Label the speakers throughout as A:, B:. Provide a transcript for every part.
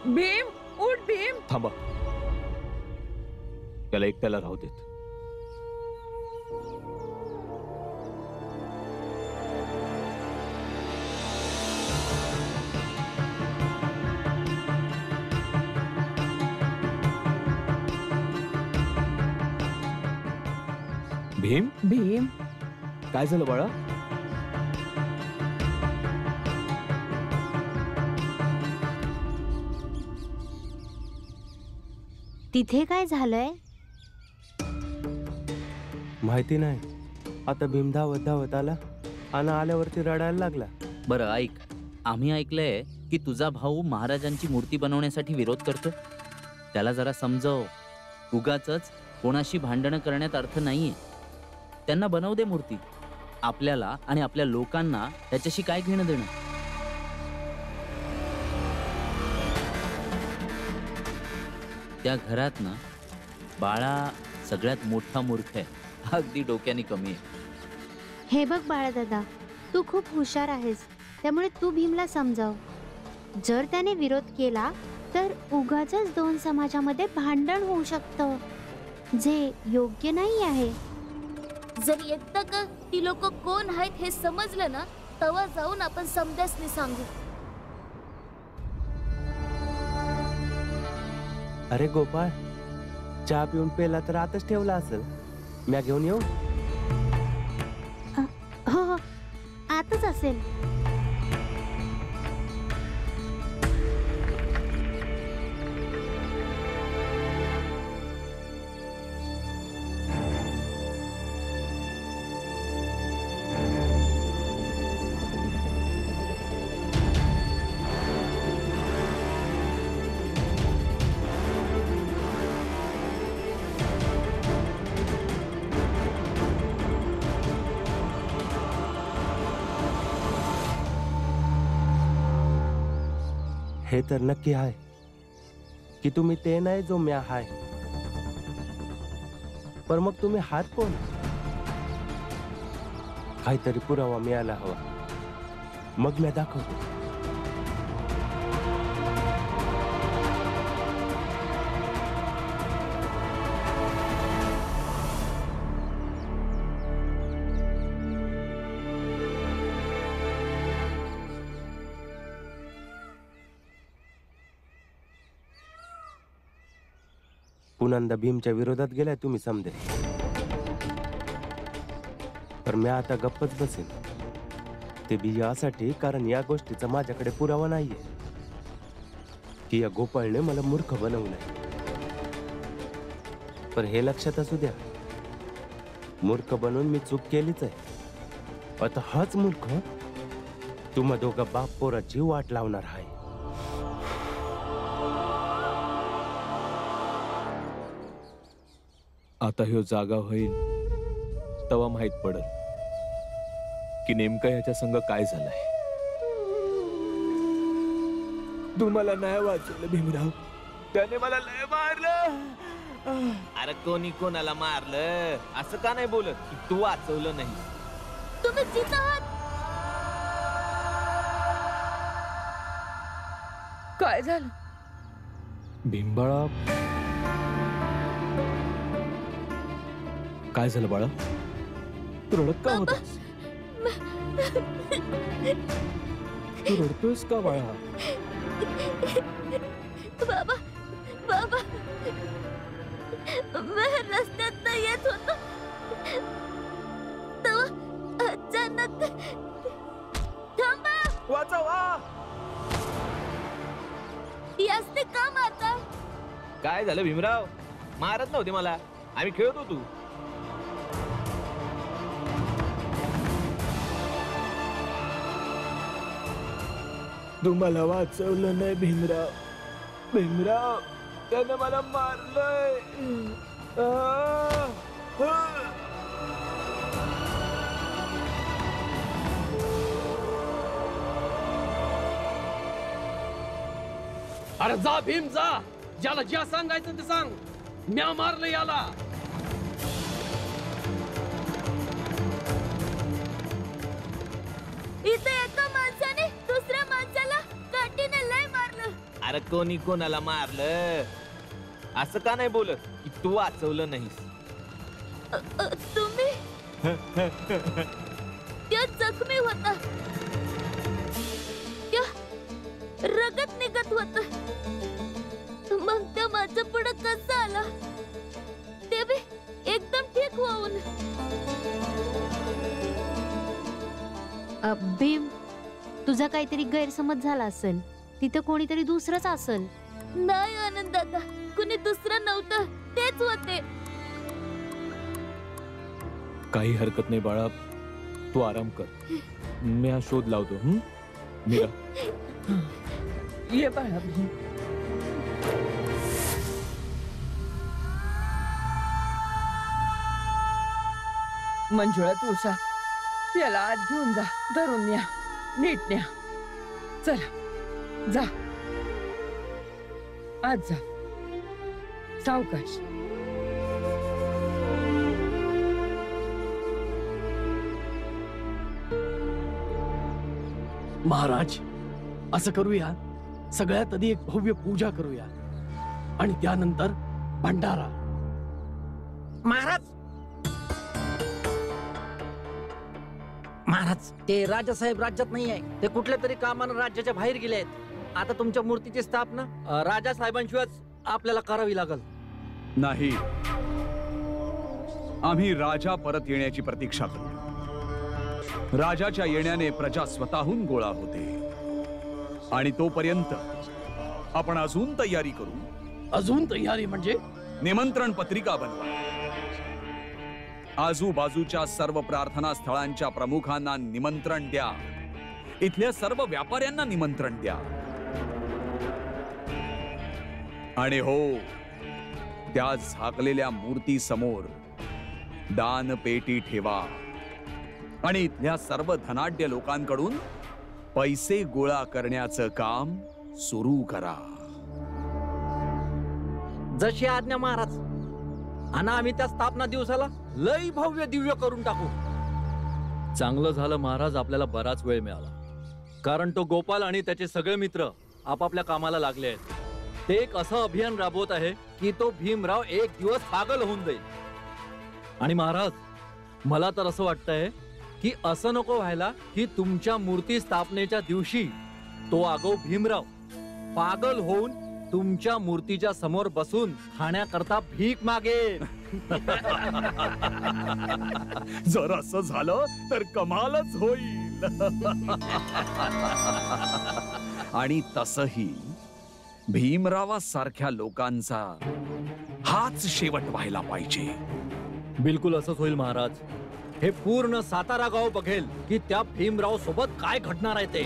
A: भीम उठ भीम.
B: थांबा, त्याला एकट्याला राहू देत. भीम,
A: भीम
B: काय झालं बाळा?
C: तिथे काय झालंय
D: माहिती नाही. आता भीम धावत धावत आला आणि आल्यावरती रडायला लागला.
E: बरं ऐक, आम्ही ऐकलंय की तुझा भाऊ महाराजांची मूर्ती बनवण्यासाठी विरोध करतो. त्याला जरा समजव. उगाचच कोणाशी भांडणं करण्यात अर्थ नाहीये. त्यांना बनवू दे मूर्ती. आपल्याला आणि आपल्या लोकांना त्याच्याशी काय घेणं देणं. त्या घरात ना बाळा सगळ्यात मोठा मूर्ख आहे. अगदी डोक्याने कमी आहे.
C: हे बघ बाळादादा, तू खूप हुशार आहेस, त्यामुळे तू भीमला समजाव. जर त्याने विरोध केला तर उगाचच दोन समाजामध्ये भांडण होऊ शकतं, जे योग्य नाही आहे.
F: जर एकदा का ती लोक कोण आहेत हे समजलं ना, तेव्हा जाऊन आपण समजासनी सांगू.
D: अरे गोपाळ, चहा पिऊन पेला तर आताच ठेवला असेल. म्या घेऊन येऊ?
C: हो हो, आताच असेल.
D: हे तर नक्की आहे की तुम्ही ते नाही जो म्या हाय. पर मग तुम्ही हात कोण? काहीतरी पुरावा मिळायला हवा, मग म्या दाखवतो. पुन्हा भीमच्या विरोधात गेलाय तुम्ही समजे. पर मी आता गप्पच बसेन. ते बी यासाठी कारण या गोष्टीचा माझ्याकडे पुरावा नाहीये की या गोपाळने मला मूर्ख बनवलंय. पण हे लक्षात असू द्या, मूर्ख बनून मी चूक केलीच आहे. आता हाच मूर्ख तुम्हा दोघा बाप पोराची वाट लावणार आहे.
B: आता ह्यो जागा होईल तेव्हा माहित पडल की नेमकं ह्याच्या संग काय झालंय. तुम्हाला नाही वाचवलं भीमराव, त्याने मला लय मारलं.
G: अरे कोणी कोणाला मारलं असं का नाही बोलत की तू वाचवलं नाही.
F: तुम्ही जिथं आहात.
A: काय झालं
B: भीमबाळा? काय झालं बाळा? तू रडत का होतास? तू रडतोयस का बाळा?
F: बाबा बाबा, मी रस्त्यात येत होतो तेव्हा अचानक. थांबा,
G: वाचवा.
F: यासने का मारता?
G: काय झालं भीमराव? मारत नव्हते मला, आम्ही खेळत होतो.
B: तुम्हाला वाचवलं नाही भीमराव. भीमराव, त्याने मला मारलंय.
H: अरे जा भीम जा, ज्याला ज्या सांगायचं ते सांग. म्या मारलं याला.
F: इथे एका माणसाने दुसऱ्या माणसाला काठीने लय मारलं.
G: अरे कोणी कोणाला मारलं असं का नाही बोलत की तू वाचवलं नाहीस?
F: तुम्ही त्या जखमी होता, त्या रगत निघत होत, मग त्या माझ्या पुढे कसं आला ते बी एकदम ठीक होऊन.
C: भीम, तुझा काहीतरी गैरसमज झाला असेल. तिथं कोणीतरी दुसरंच असेल.
F: नाही आनंद दादा, कुणी दुसरं नव्हतं, तेच होते.
B: काही हरकत नाही बाळा, तू आराम कर. मी हा शोध लावतो. मीरा,
A: ये बाळा भीम. मंजुळा तुळसा, याला आत घेऊन जा, धरून न्या, नीट न्या. चला जा, आत जा, सावकाश.
H: महाराज, असं करूया, सगळ्यात आधी एक भव्य पूजा करूया आणि त्यानंतर भंडारा.
I: महाराज, महाराज, ते राजासाहेब राज्यात नाही आहे. ते कुठल्या तरी कामानं राज्याच्या बाहेर गेले आहेत. आता तुमच्या मूर्तीची स्थापना राजासाहेबांशिवायच आपल्याला करावी लागल.
J: नाही, आम्ही राजा परत येण्याची प्रतीक्षा करतो. राजाच्या येण्याने प्रजा स्वतःहून गोळा होते आणि तोपर्यंत आपण अजून तयारी करू.
H: अजून तयारी म्हणजे?
J: निमंत्रण पत्रिका बनवा. आजूबाजूच्या सर्व प्रार्थना स्थळांच्या प्रमुखांना निमंत्रण द्या. इथल्या सर्व व्यापाऱ्यांना निमंत्रण द्या. आणि हो, त्या झाकलेल्या मूर्ती समोर दान पेटी ठेवा आणि इथल्या सर्व धनाढ्य लोकांकडून पैसे गोळा करण्याचं काम सुरू करा.
I: जशी आज्ञा महाराज. आणि आम्ही त्या स्थापना दिवसाला लई भव्य दिव्य करून टाकू.
K: चांगलं झालं महाराज, आपल्याला बराच वेळ मिळाला, कारण तो गोपाल आणि त्याचे सगळे मित्र आपापल्या कामाला लागले आहेत. ते एक असं अभियान राबवत आहे की तो भीमराव एक दिवस पागल होऊन जाईल. आणि महाराज, मला तर असं वाटतंय की असं नको व्हायला की तुमच्या मूर्ती स्थापनेच्या दिवशी तो आगाऊ भीमराव पागल होऊन तुमच्या मूर्तीच्या समोर बसून खाण्याकरता भीक मागेल.
J: जर असं झालं तर कमालच होईल. आणि तसही भीमरावासारख्या लोकांचा हाच शेवट व्हायला पाहिजे.
K: बिलकुल असंच होईल महाराज. हे पूर्ण सातारा गाव बघेल की त्या भीमराव सोबत काय घडणार आहे ते.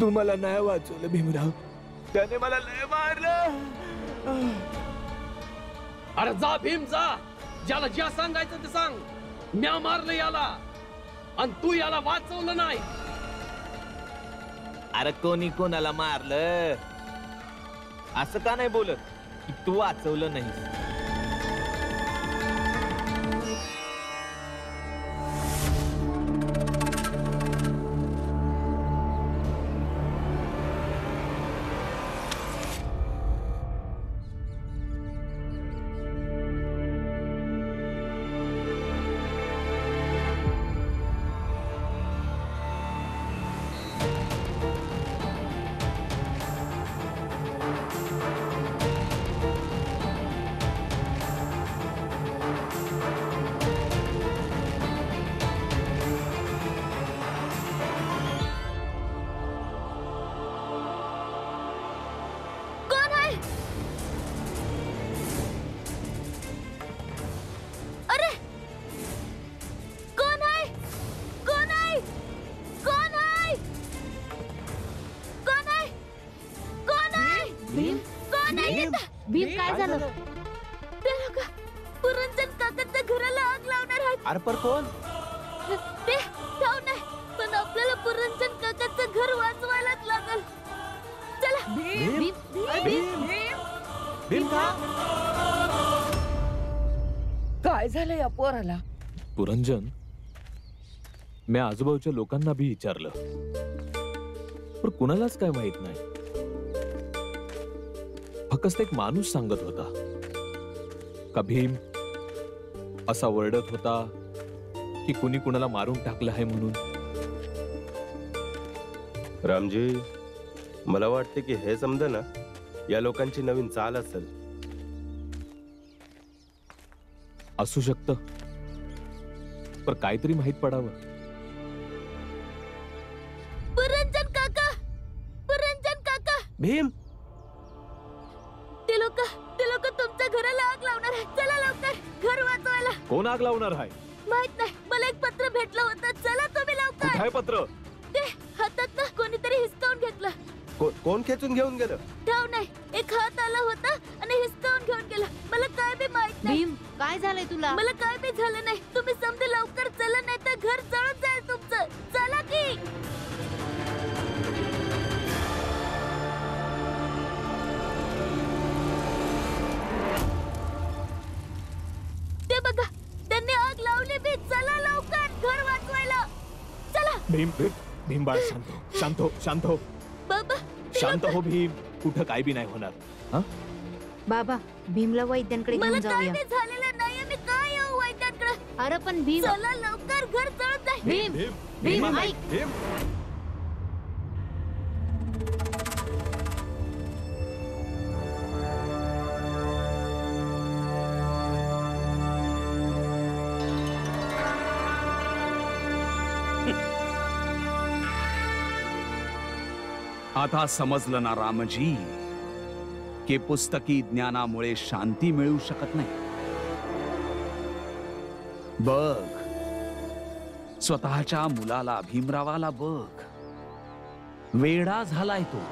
B: तू मला नाही वाचवलं भीमराव, त्याने मला लय मारलं.
H: अरे जा भीम जा, ज्याला ज्या सांगायचं ते सांग. म्या मारलं याला आणि तू याला वाचवलं नाही.
G: अरे कोणी कोणाला मारलं असं का नाही बोलत की तू वाचवलं नाहीस?
C: भीम, काय झालं?
F: ते लोक पुरंजन काकांच्या घराला आग लावणार आहेत.
G: अरे पर कोण?
F: ते ठाऊक नाही, पण आपल्याला पुरंजन काकांचं घर वाचवायलाच लागल. चला.
A: भीम, भीम,
G: भीम का?
A: काय झालं या पोराला?
B: पुरंजन, मी आजूबाजूच्या लोकांना बी विचारलं, पण कुणालाच काय माहित नाही. फक्त एक माणूस सांगत होता का भीम असा ओरडत होता की कुणी कुणाला मारून टाकलं आहे म्हणून.
D: रामजी, मला वाटते की हे समजा ना या लोकांची नवीन चाल असेल.
B: असू शकतं, पण काहीतरी माहित पडावं.
F: पुरंजन काका, पुरंजन काका,
D: भीम,
F: ते लोक तुमच्या घराला आग लावणार आहे. चला लवकर घर वाचवायला.
B: कोण आग लावणार आहे?
F: माहित नाही, मला एक पत्र भेटलं होतं. चला तुम्ही
B: कुठे
F: लवकर.
B: आहे पत्र?
F: ते हातात ना कोणीतरी हिसकावून घेतलं.
D: कोण खेचून घेऊन गेलं?
F: ठाव नाही, एक हात आला होता आणि हिसकावून घेऊन गेला. मला काय बी माहित नाही.
C: भीम, काय झालंय तुला?
F: मला काय बी झालं नाही. तुम्ही समजे लवकर चला, नाही तर घर जळून जाईल तुमचं. चला की. ते बघा, त्यांनी आग लावली बी. चला लवकर घर वाचवायला. चला.
B: भीम भीम भीम बाळ, शांत हो, शांत हो, शांत हो,
F: बाबा, ते
B: शांत
F: लोकं-
B: हो भीम. कुठं काय बी नाही होणार. हा,
C: बाबा, भीमला वैद्यांकडे
F: मला
C: घेऊन
F: काय
C: जाऊया.
F: बी झालेलं नाहीये. मी काय येऊ वैद्यांकडे.
C: अरे पण भीम,
F: चला लवकर घर जळून जाईल.
C: भीम, भीम ऐक.
B: भीम.
J: आता समजलं ना रामजी की पुस्तकी ज्ञानामुळे शांती मिळू शकत नाही. बघ, स्वतःच्या मुलाला, भीमरावाला बघ, वेडा झालाय तो.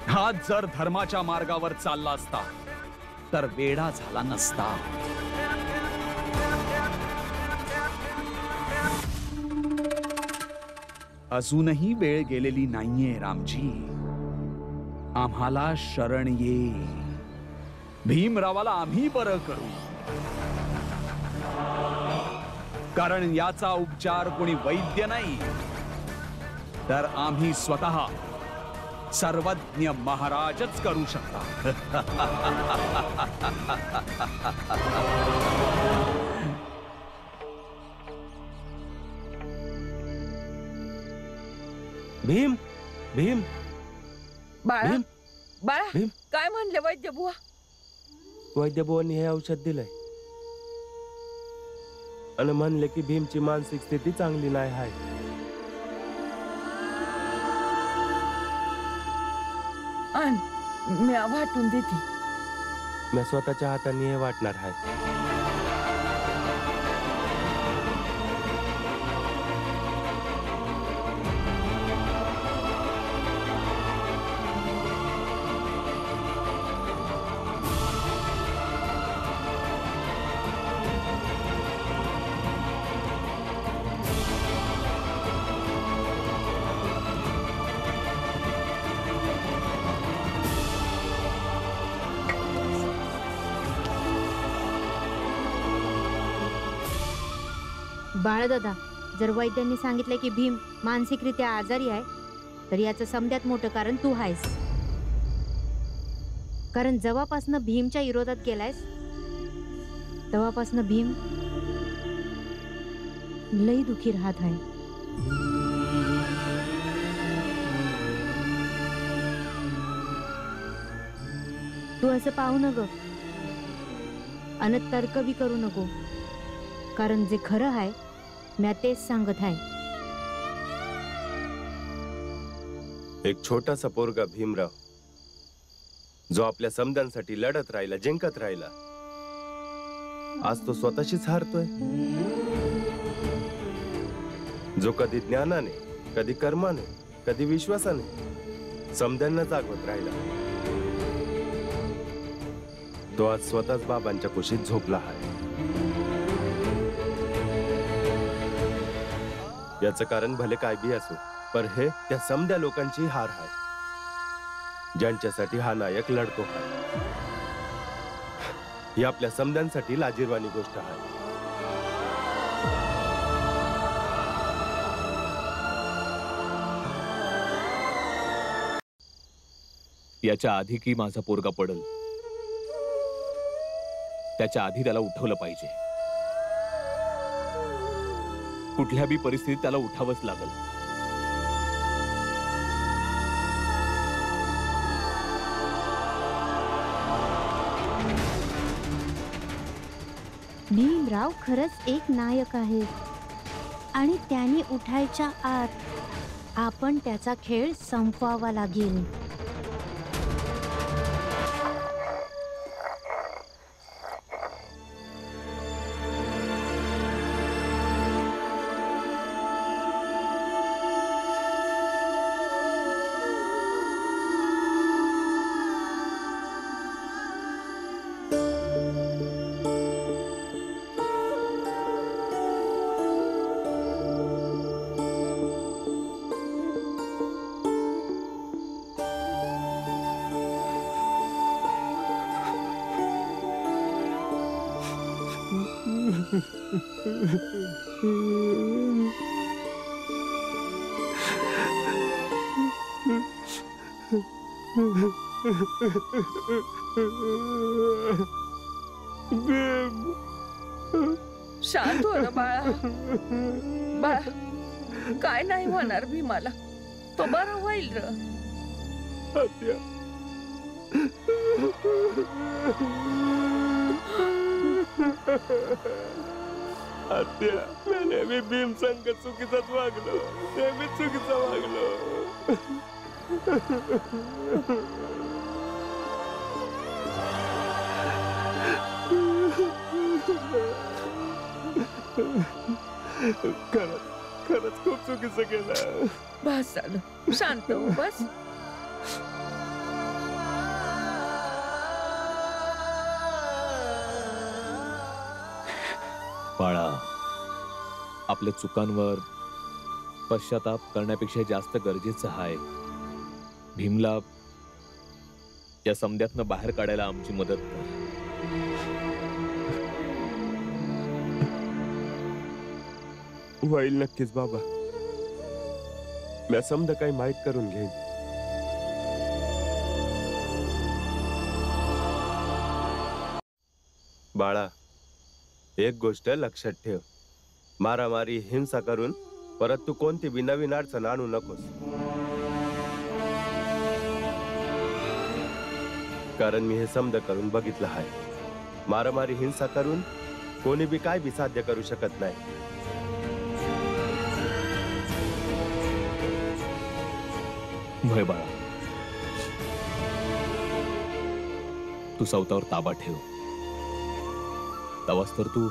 J: हा जर धर्माच्या मार्गावर चालला असता तर वेडा झाला नसता. अजूनही वेळ गेलेली नाहीये रामजी. आम्हाला शरण ये. भीमरावाला आम्ही बरं करू, कारण याचा उपचार कोणी वैद्य नाही तर आम्ही स्वतः सर्वज्ञ महाराजच करू शकता.
D: भीम, भीम,
A: बाळा,
D: भीम,
A: बाळा,
D: भीम.
A: काय म्हणले वैद्य बुवा?
D: वैद्यभुवांनी हे औषध दिलंय आणि म्हणले की भीमची मानसिक स्थिती चांगली नाही आहे.
A: आण, मी वाटून देते.
D: मी स्वतःच्या हाताने हे वाटणार आहे.
C: बाळदादा, जर वैद्यांनी सांगितलं की भीम मानसिकरित्या आजारी आहे तर याचं समद्यात मोठं कारण तू आहेस. कारण जेव्हापासनं भीमच्या विरोधात गेलायस तेव्हापासनं भीम लई दुखी राहत आहे. तू असं पाहू नको अन तर्क बी करू नको, कारण जे खरं आहे मी तेच सांगत आहे.
D: एक छोटासा पोरगा भीमराव जो आपल्या समद्यांसाठी लढत राहिला, जिंकत राहिला, आज तो स्वतःशीच हारतोय. जो कधी ज्ञानाने, कधी कर्माने, कधी विश्वासाने समद्यांना जागवत राहिला, तो आज स्वतःच बाबांच्या कुशीत झोपला आहे. याचं कारण भले काय बी असो, पर हे त्या समद्या लोकांची हार आहे ज्यांच्यासाठी हा नायक लढतो आहे. ही आपल्या समद्यांसाठी लाजीरवाणी गोष्ट आहे.
B: याच्या आधी की माझा पोरगा पडल, त्याच्या आधी त्याला उठवलं पाहिजे. कुठल्या बी परिस्थितीत त्याला उठावंच लागल.
C: भीमराव खरंच एक नायक आहे आणि त्याने उठायच्या आत आपण त्याचा खेळ संपवावा लागेल.
A: शांत हो ना बाळा. बाळा, काय नाही होणार भीमाला, तो बरा होईल र.
D: आत्या, मी नेहमी भीम संग चुकीचाच वागलो, नेहमी चुकीचं वागलो. खरंच खूप चुकीचं केलं.
A: बस झालं, शांत हो बस.
B: बाळा, आपल्या चुकांवर पश्चाताप करण्यापेक्षा जास्त गरजेचं आहे भीमला या समद्यातनं बाहेर काढायला आमची मदत कर.
D: होईल नक्कीच बाबा. मी समजा काही माहीत करून घेईन. बाळा, एक गोष्ट लक्षात ठेव, मारामारी हिंसा करून परत तू कोणती बी नवीन अडचण आणू नकोस. कारण मी हे समज करून बघितलं आहे, मारामारी हिंसा करून कोणी बी काय बी साध्य करू शकत नाही.
B: भय बाळा, तू स्वतःवर ताबा ठेव, तवाच तर तू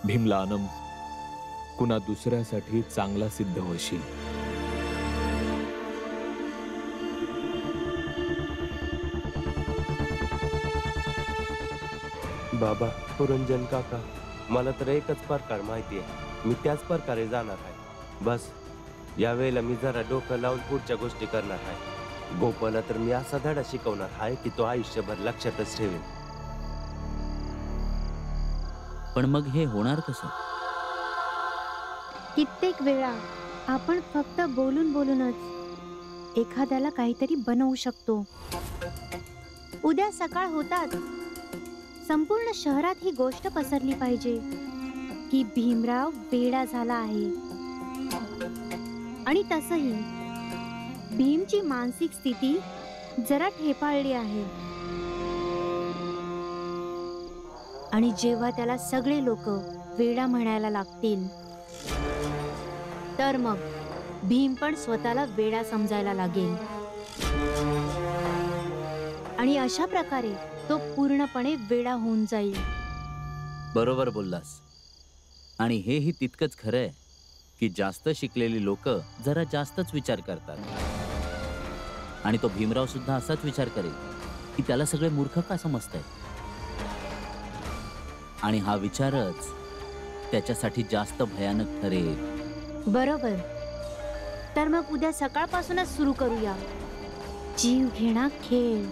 B: भीमला आनम कुणा दुसऱ्यासाठी चांगला सिद्ध होशील.
D: बाबा, पुरंजन काका, मला तर एकच प्रकार माहिती आहे, मी त्याच प्रकारे जाणार आहे. बस यावेळेला मी जरा डोकं लावून पुढच्या गोष्टी करणार आहे. गोपाला तर मी असा धडा शिकवणार आहे की तो आयुष्यभर लक्षातच ठेवेल.
E: पण मग हे होणार कसं?
C: कित्येक वेळा आपण फक्त बोलून बोलूनच एखाद्याला काहीतरी बनवू शकतो. उद्या सकाळ होतात संपूर्ण शहरात ही गोष्ट पसरली पाहिजे की भीमराव वेडा झाला आहे. आणि तसही भीमची मानसिक स्थिती जरा ठेपाळली आहे. आणि जेव्हा त्याला सगळे लोक वेडा म्हणायला लागतील तर मग भीम पण स्वतःला वेडा समजायला लागेल. आणि अशा प्रकारे तो पूर्णपणे वेडा होऊन जाईल.
E: बरोबर बोललास. आणि हेही तितकंच खरं आहे की जास्त शिकलेली लोक जरा जास्तच विचार करतात. आणि तो भीमराव सुद्धा असाच विचार करेल की त्याला सगळे मूर्ख का समजतायत. आणि हा विचारच त्याच्यासाठी जास्त भयानक ठरेल.
C: बरोबर. तर मग उद्या सकाळपासूनच सुरू करूया जीव घेणा खेळ.